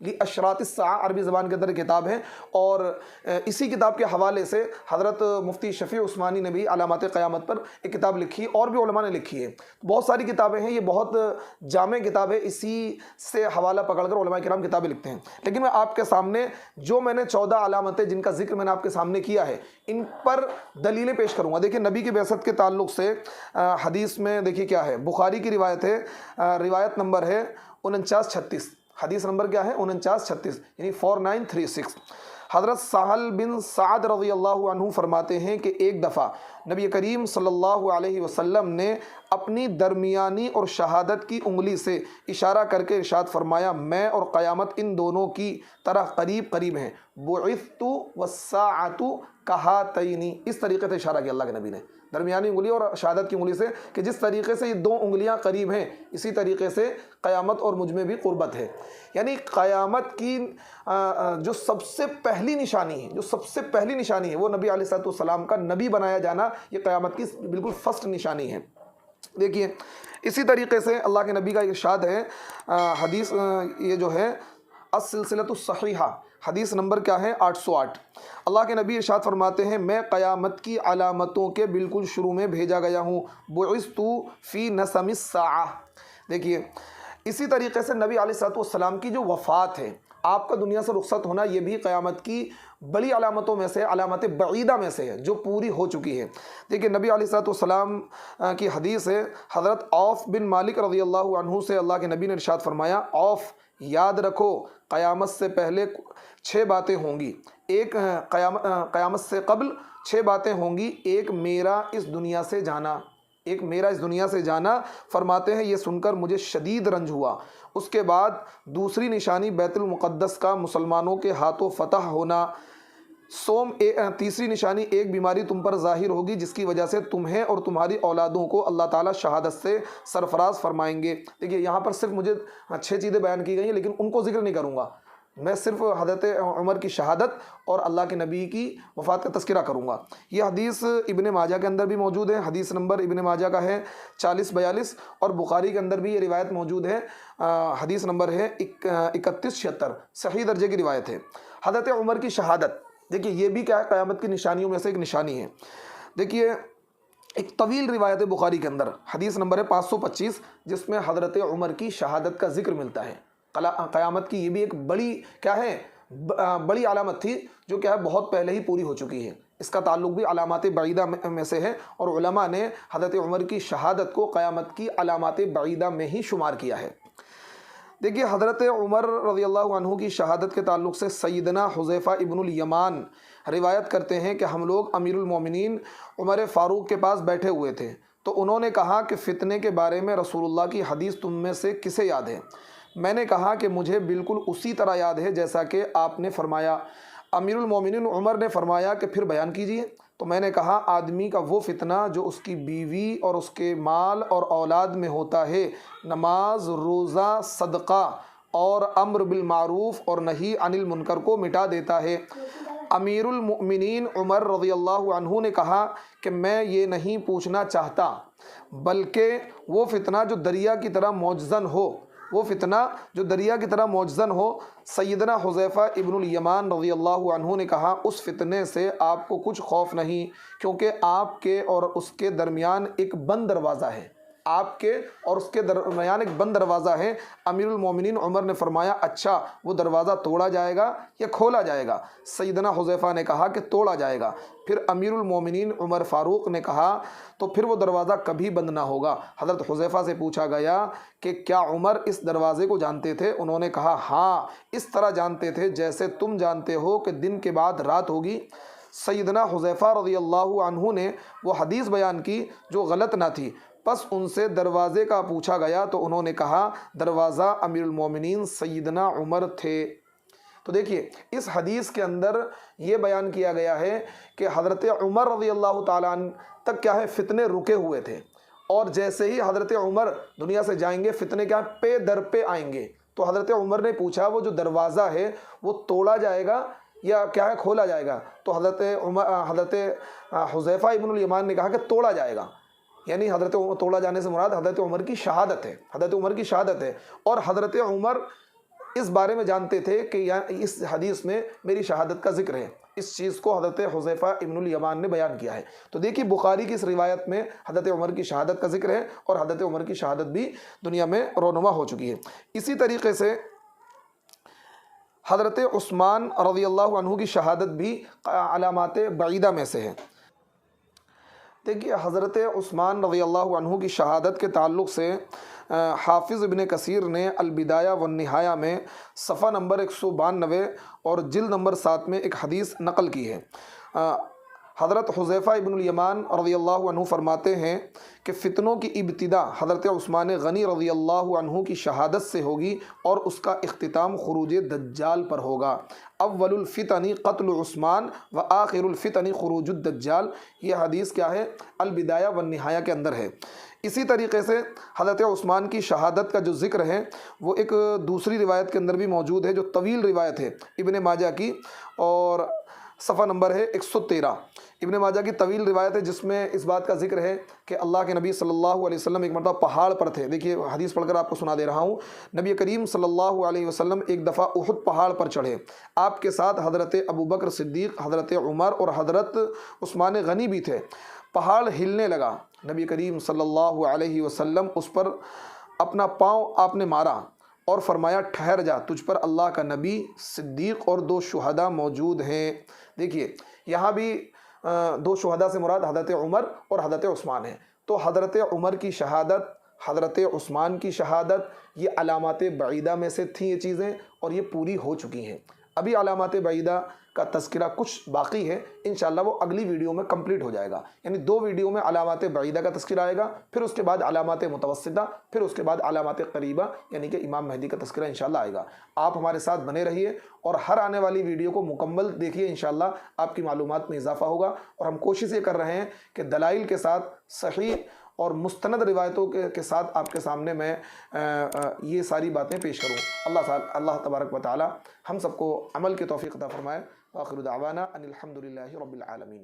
لاشراط الساعہ عربی زبان کے اندر کتاب ہے، اور اسی کتاب کے حوالے سے حضرت مفتی شفیع عثمانی نے بھی علامات قیامت پر ایک کتاب لکھی، اور بھی علماء نے لکھی ہے۔ بہت ساری کتابیں ہیں، یہ بہت جامع کتاب ہے، اسی سے حوالہ پکڑ کر علماء کرام کتابیں لکھتے ہیں۔ لیکن میں آپ کے سامنے جو میں نے 14 علامتیں جن کا ذکر میں نے آپ کے سامنے کیا ہے، ان پر دلیلیں پیش کروں گا۔ دیکھیں نبی کی بعثت کے تعلق سے حدیث میں دیکھیے کیا ہے، بخاری کی روایت ہے، روایت نمبر ہے 4936، حدیث نمبر کیا ہے 4936، یعنی 4936۔ حضرت سہل بن سعد رضی اللہ عنہ فرماتے ہیں کہ ایک دفعہ نبی کریم صلی اللہ علیہ وسلم نے اپنی درمیانی اور شہادت کی انگلی سے اشارہ کر کے ارشاد فرمایا، میں اور قیامت ان دونوں کی طرح قریب قریب ہیں، بعثت والساعۃ کہاتین۔ اس طریقے سے اشارہ کیا اللہ کے نبی نے درمیانی انگلی اور شہادت کی انگلی سے، کہ جس طریقے سے یہ دو انگلیاں قریب ہیں، اسی طریقے سے قیامت اور مجھ میں بھی قربت ہے۔ یعنی قیامت کی جو سب سے پہلی نشانی ہے، جو سب سے پہلی نشانی ہے، وہ نبی علیہ الصلوۃ والسلام کا نبی بنایا جانا، یہ قیامت کی بالکل فرسٹ نشانی ہے۔ دیکھیے اسی طریقے سے اللہ کے نبی کا ارشاد ہے، حدیث یہ جو ہے السلسلۃ الصحیحہ، حدیث نمبر کیا ہے 808۔ اللہ کے نبی ارشاد فرماتے ہیں، میں قیامت کی علامتوں کے بالکل شروع میں بھیجا گیا ہوں، بعثت فی نسم الساعہ۔ دیکھیے اسی طریقے سے نبی علیہ الصلوۃ والسلام کی جو وفات ہے، آپ کا دنیا سے رخصت ہونا، یہ بھی قیامت کی بڑی علامتوں میں سے، علامت بعیدہ میں سے ہے، جو پوری ہو چکی ہے۔ دیکھیے نبی علیہ الصلوۃ والسلام کی حدیث ہے، حضرت عوف بن مالک رضی اللہ عنہ سے اللہ کے نبی نے ارشاد فرمایا، عوف یاد رکھو قیامت سے پہلے 6 باتیں ہوں گی، ایک قیامت سے قبل 6 باتیں ہوں گی، ایک میرا اس دنیا سے جانا، ایک میرا اس دنیا سے جانا۔ فرماتے ہیں یہ سن کر مجھے شدید رنج ہوا۔ اس کے بعد دوسری نشانی بیت المقدس کا مسلمانوں کے ہاتھوں فتح ہونا۔ تیسری نشانی ایک بیماری تم پر ظاہر ہوگی جس کی وجہ سے تمہیں اور تمہاری اولادوں کو اللہ تعالیٰ شہادت سے سرفراز فرمائیں گے۔ دیکھیے یہاں پر صرف مجھے 6 چیزیں بیان کی گئی ہیں، لیکن ان کو ذکر نہیں کروں گا، میں صرف حضرت عمر کی شہادت اور اللہ کے نبی کی وفات کا تذکرہ کروں گا۔ یہ حدیث ابن ماجہ کے اندر بھی موجود ہے، حدیث نمبر ابن ماجہ کا ہے 4042، اور بخاری کے اندر بھی یہ روایت موجود ہے، حدیث نمبر ہے 3176، صحیح درجے کی روایت ہے۔ حضرت عمر کی شہادت، دیکھیے یہ بھی کیا ہے، قیامت کی نشانیوں میں سے ایک نشانی ہے۔ دیکھیے ایک طویل روایت ہے بخاری کے اندر، حدیث نمبر ہے 525، جس میں حضرت عمر کی شہادت کا ذکر ملتا ہے۔ قیامت کی یہ بھی ایک بڑی کیا ہے، بڑی علامت تھی، جو کیا ہے بہت پہلے ہی پوری ہو چکی ہے۔ اس کا تعلق بھی علامات بعیدہ میں سے ہے، اور علماء نے حضرت عمر کی شہادت کو قیامت کی علامات بعیدہ میں ہی شمار کیا ہے۔ دیکھیے حضرت عمر رضی اللہ عنہ کی شہادت کے تعلق سے سیدنا حذیفہ ابن الیمان روایت کرتے ہیں کہ ہم لوگ امیر المومنین عمر فاروق کے پاس بیٹھے ہوئے تھے، تو انہوں نے کہا کہ فتنے کے بارے میں رسول اللہ کی حدیث تم میں سے کسے یاد ہے؟ میں نے کہا کہ مجھے بالکل اسی طرح یاد ہے جیسا کہ آپ نے فرمایا۔ امیر المومنین عمر نے فرمایا کہ پھر بیان کیجئے۔ تو میں نے کہا آدمی کا وہ فتنہ جو اس کی بیوی اور اس کے مال اور اولاد میں ہوتا ہے، نماز، روزہ، صدقہ اور امر بالمعروف اور نہی عن المنکر کو مٹا دیتا ہے۔ امیر المؤمنین عمر رضی اللہ عنہ نے کہا کہ میں یہ نہیں پوچھنا چاہتا، بلکہ وہ فتنہ جو دریا کی طرح موجزن ہو، وہ فتنہ جو دریا کی طرح موجزن ہو۔ سیدنا حذیفہ ابن الیمان رضی اللہ عنہ نے کہا اس فتنے سے آپ کو کچھ خوف نہیں، کیونکہ آپ کے اور اس کے درمیان ایک بند دروازہ ہے، آپ کے اور اس کے درمیان ایک بند دروازہ ہے۔ امیر المومنین عمر نے فرمایا اچھا وہ دروازہ توڑا جائے گا یا کھولا جائے گا؟ سیدنا حذیفہ نے کہا کہ توڑا جائے گا۔ پھر امیر المومنین عمر فاروق نے کہا تو پھر وہ دروازہ کبھی بند نہ ہوگا۔ حضرت حذیفہ سے پوچھا گیا کہ کیا عمر اس دروازے کو جانتے تھے؟ انہوں نے کہا ہاں، اس طرح جانتے تھے جیسے تم جانتے ہو کہ دن کے بعد رات ہوگی۔ سیدنا حذیفہ رضی اللہ عنہ نے وہ حدیث بیان کی جو غلط نہ تھی، پس ان سے دروازے کا پوچھا گیا تو انہوں نے کہا دروازہ امیر المومنین سیدنا عمر تھے۔ تو دیکھیے اس حدیث کے اندر یہ بیان کیا گیا ہے کہ حضرت عمر رضی اللہ تعالیٰ عنہ تک کیا ہے فتنے رکے ہوئے تھے، اور جیسے ہی حضرت عمر دنیا سے جائیں گے فتنے کیا پہ در پہ آئیں گے۔ تو حضرت عمر نے پوچھا وہ جو دروازہ ہے وہ توڑا جائے گا یا کیا ہے کھولا جائے گا؟ تو حضرت حذیفہ ابن الیمان نے کہا کہ توڑا جائے گا، یعنی حضرت توڑا جانے سے مراد حضرت عمر کی شہادت ہے، حضرت عمر کی شہادت ہے۔ اور حضرت عمر اس بارے میں جانتے تھے کہ اس حدیث میں میری شہادت کا ذکر ہے۔ اس چیز کو حضرت حذیفہ ابن الیمان نے بیان کیا ہے۔ تو دیکھیے بخاری کی اس روایت میں حضرت عمر کی شہادت کا ذکر ہے، اور حضرت عمر کی شہادت بھی دنیا میں رونما ہو چکی ہے۔ اسی طریقے سے حضرت عثمان رضی اللہ عنہ کی شہادت بھی علامات بعیدہ میں سے ہے۔ دیکھیے حضرت عثمان رضی اللہ عنہ کی شہادت کے تعلق سے حافظ ابن کثیر نے البدایہ والنہایہ میں صفحہ نمبر 192 اور جلد نمبر 7 میں ایک حدیث نقل کی ہے۔ حضرت حذیفہ ابن الیمان رضی اللہ عنہ فرماتے ہیں کہ فتنوں کی ابتدا حضرت عثمان غنی رضی اللہ عنہ کی شہادت سے ہوگی، اور اس کا اختتام خروج دجال پر ہوگا۔ اول الفتن قتل عثمان و آخر الفتن خروج الدجال، یہ حدیث کیا ہے؟ البدایہ والنہایہ کے اندر ہے۔ اسی طریقے سے حضرت عثمان کی شہادت کا جو ذکر ہے وہ ایک دوسری روایت کے اندر بھی موجود ہے، جو طویل روایت ہے ابن ماجہ کی، اور صفحہ نمبر ہے 113۔ ابن ماجہ کی طویل روایت ہے جس میں اس بات کا ذکر ہے کہ اللہ کے نبی صلی اللہ علیہ وسلم ایک مرتبہ پہاڑ پر تھے۔ دیکھیے حدیث پڑھ کر آپ کو سنا دے رہا ہوں۔ نبی کریم صلی اللہ علیہ وسلم ایک دفعہ احد پہاڑ پر چڑھے، آپ کے ساتھ حضرت ابوبکر صدیق، حضرت عمر اور حضرت عثمان غنی بھی تھے۔ پہاڑ ہلنے لگا، نبی کریم صلی اللہ علیہ وسلم اس پر اپنا پاؤں آپ نے مارا اور فرمایا ٹھہر جا، تجھ پر اللہ کا نبی، صدیق اور 2 شہداء موجود ہیں۔ دیکھیے یہاں بھی 2 شہداء سے مراد حضرت عمر اور حضرت عثمان ہیں۔ تو حضرت عمر کی شہادت، حضرت عثمان کی شہادت، یہ علامات بعیدہ میں سے تھیں یہ چیزیں، اور یہ پوری ہو چکی ہیں۔ ابھی علامات بعیدہ کا تذکرہ کچھ باقی ہے، انشاءاللہ وہ اگلی ویڈیو میں کمپلیٹ ہو جائے گا۔ یعنی 2 ویڈیو میں علامات بعیدہ کا تذکرہ آئے گا، پھر اس کے بعد علامات متوسطہ، پھر اس کے بعد علامات قریبہ یعنی کہ امام مہدی کا تذکرہ انشاءاللہ آئے گا۔ آپ ہمارے ساتھ بنے رہیے اور ہر آنے والی ویڈیو کو مکمل دیکھیے، انشاءاللہ آپ کی معلومات میں اضافہ ہوگا۔ اور ہم کوشش یہ کر رہے ہیں کہ دلائل کے ساتھ، صحیح اور مستند روایتوں کے ساتھ آپ کے سامنے میں یہ ساری باتیں پیش کروں۔ اللہ تبارک و تعالی ہم سب کو عمل کی توفیق عطا فرمائے۔ وآخر دعوانا ان الحمد للہ رب العالمین۔